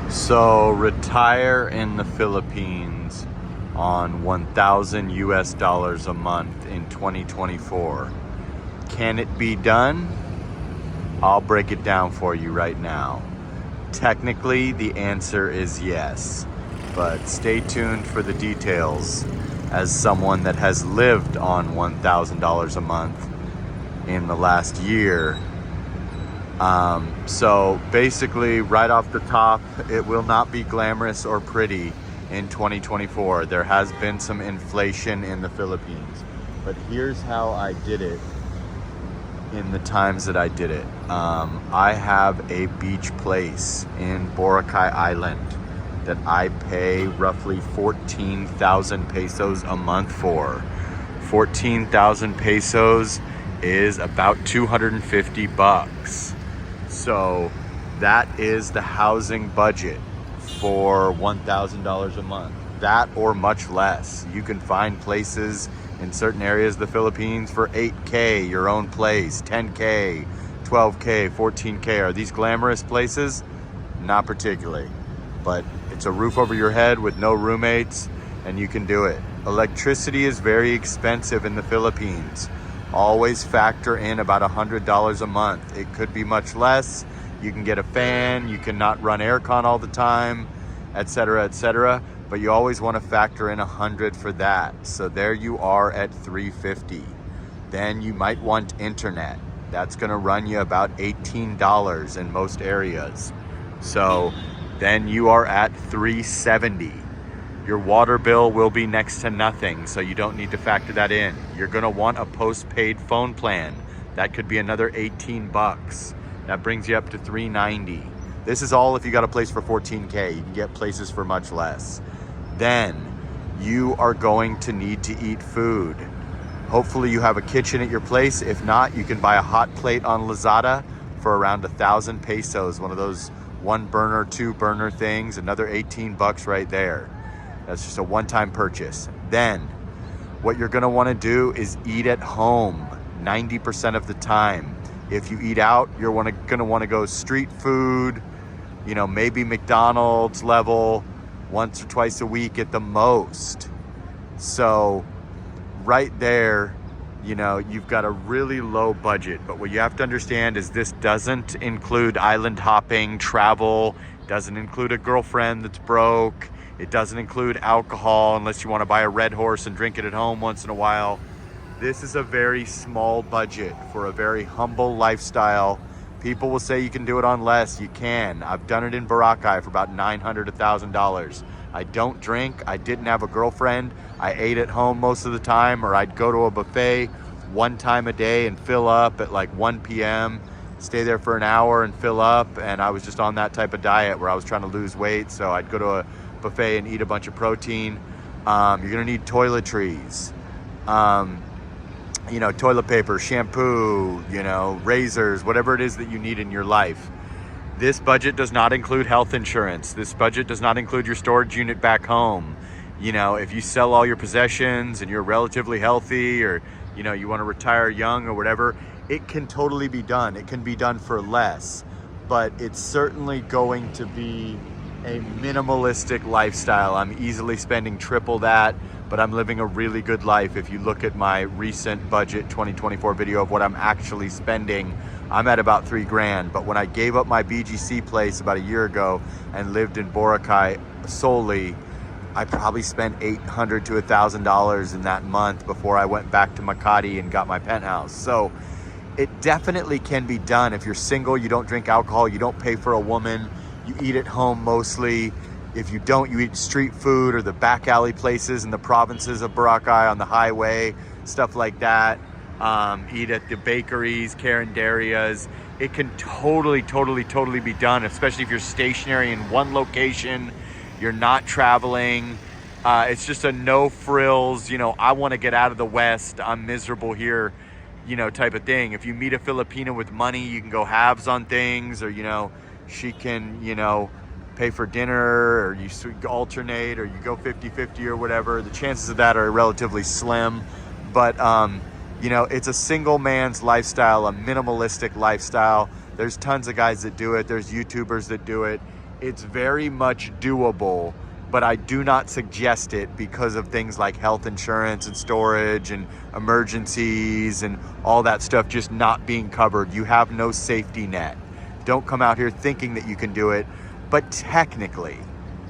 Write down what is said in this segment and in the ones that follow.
So retire in the Philippines on 1,000 US dollars a month in 2024. Can it be done? I'll break it down for you right now. Technically, the answer is yes, but stay tuned for the details as someone that has lived on $1,000 a month in the last year. So basically, right off the top, it will not be glamorous or pretty in 2024. There has been some inflation in the Philippines, but here's how I did it in the times that I did it. I have a beach place in Boracay Island that I pay roughly 14,000 pesos a month for. 14,000 pesos is about 250 bucks. So that is the housing budget for $1,000 a month. That or much less. You can find places in certain areas of the Philippines for 8K, your own place, 10K, 12K, 14K. Are these glamorous places? Not particularly, but it's a roof over your head with no roommates and you can do it. Electricity is very expensive in the Philippines. Always factor in about $100 a month. It could be much less. You can get a fan, you cannot run aircon all the time, etc., etc. But you always want to factor in 100 for that. So there you are at 350. Then you might want internet. That's going to run you about $18 in most areas. So then you are at 370. Your water bill will be next to nothing, so you don't need to factor that in. You're gonna want a postpaid phone plan. That could be another 18 bucks. That brings you up to 390. This is all if you got a place for 14K. You can get places for much less. Then you are going to need to eat food. Hopefully you have a kitchen at your place. If not, you can buy a hot plate on Lazada for around 1,000 pesos. One of those 1 burner, 2 burner things, another 18 bucks right there. That's just a one-time purchase. Then what you're gonna wanna do is eat at home 90% of the time. If you eat out, you're gonna wanna go street food, maybe McDonald's level, once or twice a week at the most. So right there, you've got a really low budget. But what you have to understand is this doesn't include island hopping, travel, doesn't include a girlfriend that's broke. It doesn't include alcohol unless you want to buy a Red Horse and drink it at home once in a while. This is a very small budget for a very humble lifestyle. People will say you can do it on less. You can. I've done it in Boracay for about $900, $1,000. I don't drink. I didn't have a girlfriend. I ate at home most of the time, or I'd go to a buffet one time a day and fill up at like 1 p.m., stay there for an hour and fill up. And I was just on that type of diet where I was trying to lose weight. So I'd go to a buffet and eat a bunch of protein. You're gonna need toiletries, toilet paper, shampoo, razors, whatever it is that you need in your life. This budget does not include health insurance. This budget does not include your storage unit back home. If you sell all your possessions and you're relatively healthy, or you want to retire young or whatever, it can totally be done. It can be done for less, but it's certainly going to be a minimalistic lifestyle. I'm easily spending triple that, but I'm living a really good life. If you look at my recent budget 2024 video of what I'm actually spending, I'm at about $3,000. But when I gave up my BGC place about a year ago and lived in Boracay solely, I probably spent $800 to $1,000 in that month before I went back to Makati and got my penthouse. So it definitely can be done. If you're single, you don't drink alcohol, you don't pay for a woman, you eat at home mostly. If you don't, you eat street food or the back alley places in the provinces of Boracay on the highway, stuff like that. Eat at the bakeries, carinderias. It can totally be done, especially if you're stationary in one location, you're not traveling. It's just a no frills, I want to get out of the West, I'm miserable here, type of thing. If you meet a Filipina with money, you can go halves on things, or, she can, pay for dinner, or you alternate, or you go 50-50 or whatever. The chances of that are relatively slim, but it's a single man's lifestyle, a minimalistic lifestyle. There's tons of guys that do it. There's YouTubers that do it. It's very much doable, but I do not suggest it because of things like health insurance and storage and emergencies and all that stuff just not being covered. You have no safety net. Don't come out here thinking that you can do it, but technically,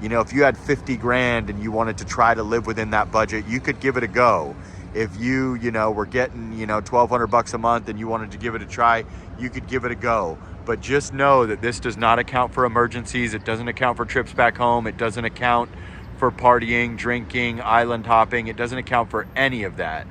you know, if you had 50 grand and you wanted to try to live within that budget, you could give it a go. If you know, were getting, you know, $1,200 a month and you wanted to give it a try, you could give it a go. But just know that this does not account for emergencies. It doesn't account for trips back home. It doesn't account for partying, drinking, island hopping. It doesn't account for any of that.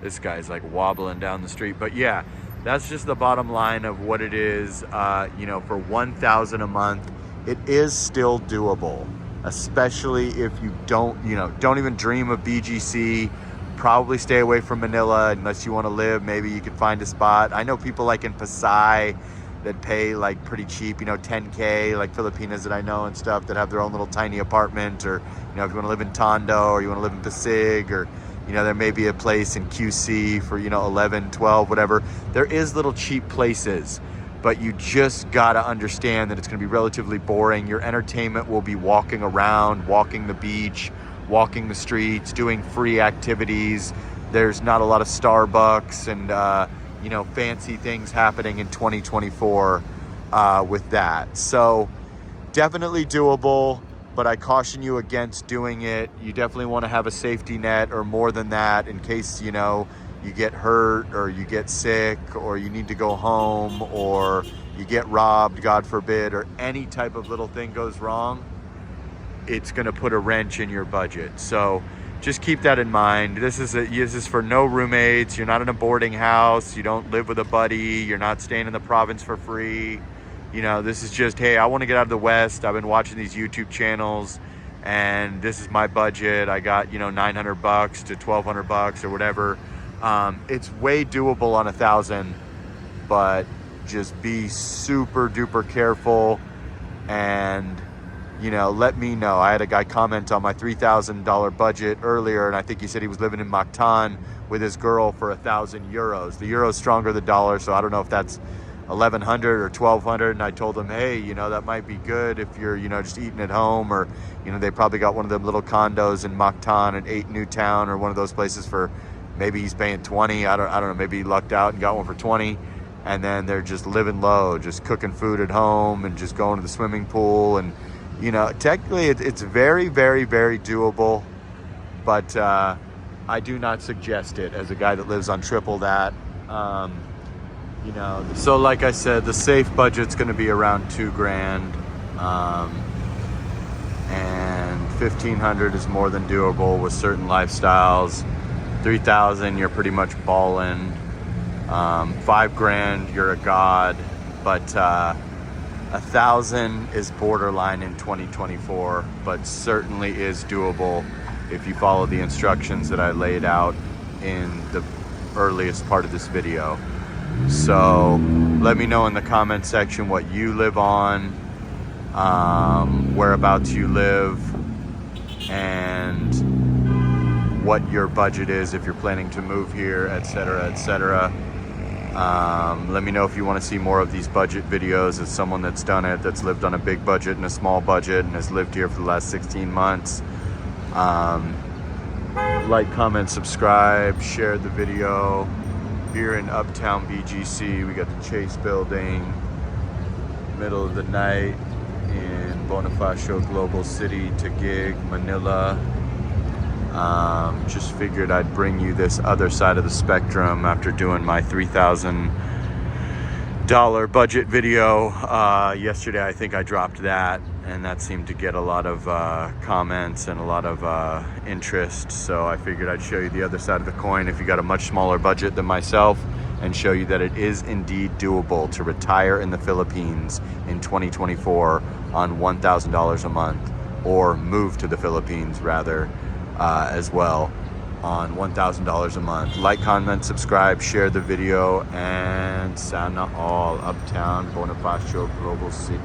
This guy's like wobbling down the street. But yeah, that's just the bottom line of what it is. You know, for $1,000 a month, it is still doable, especially if you don't even dream of BGC. Probably stay away from Manila unless you want to live. Maybe you could find a spot. I know people like in Pasay that pay like pretty cheap, you know, 10K, like Filipinas that I know and stuff, that have their own little tiny apartment. Or, you know, if you want to live in Tondo or you want to live in Pasig, or, you know, there may be a place in QC for, you know, 11, 12, whatever. There is little cheap places, but you just gotta understand that it's gonna be relatively boring. Your entertainment will be walking around, walking the beach, walking the streets, doing free activities. There's not a lot of Starbucks and you know, fancy things happening in 2024 with that. So definitely doable, but I caution you against doing it. You definitely want to have a safety net or more than that in case, you know, you get hurt or you get sick or you need to go home or you get robbed, God forbid, or any type of little thing goes wrong. It's going to put a wrench in your budget. So just keep that in mind. This is for no roommates. You're not in a boarding house. You don't live with a buddy. You're not staying in the province for free. You know, this is just, hey, I want to get out of the West. I've been watching these YouTube channels and this is my budget. I got, you know, $900 to $1,200 or whatever. It's way doable on 1,000, but just be super duper careful and, you know, let me know. I had a guy comment on my $3,000 budget earlier, and I think he said he was living in Mactan with his girl for 1,000 euros. The euro's stronger than the dollar, so I don't know if that's 1,100 or 1,200. And I told him, hey, you know, that might be good if you're, you know, just eating at home, or, you know, they probably got one of them little condos in Mactan at 8 Newtown or one of those places for maybe he's paying 20. I don't know. Maybe he lucked out and got one for 20. And then they're just living low, just cooking food at home and just going to the swimming pool. And, you know, technically it's very, very, very doable, but I do not suggest it as a guy that lives on triple that. You know, so like I said, the safe budget's going to be around $2,000, and 1,500 is more than doable with certain lifestyles. 3,000, you're pretty much balling. $5,000, you're a god, but 1,000 is borderline in 2024, but certainly is doable if you follow the instructions that I laid out in the earliest part of this video. So let me know in the comment section what you live on, whereabouts you live, and what your budget is if you're planning to move here, etc., etc. Let me know if you want to see more of these budget videos as someone that's done it, that's lived on a big budget and a small budget and has lived here for the last 16 months. Like, comment, subscribe, share the video. Here in Uptown BGC, we got the Chase Building, middle of the night in Bonifacio Global City, Taguig, Manila. Just figured I'd bring you this other side of the spectrum after doing my $3,000 budget video. Yesterday I think I dropped that, and that seemed to get a lot of comments and a lot of interest. So I figured I'd show you the other side of the coin if you got a much smaller budget than myself, and show you that it is indeed doable to retire in the Philippines in 2024 on $1,000 a month, or move to the Philippines rather, as well, on $1,000 a month. Like, comment, subscribe, share the video, and sana all. Uptown Bonifacio Global City.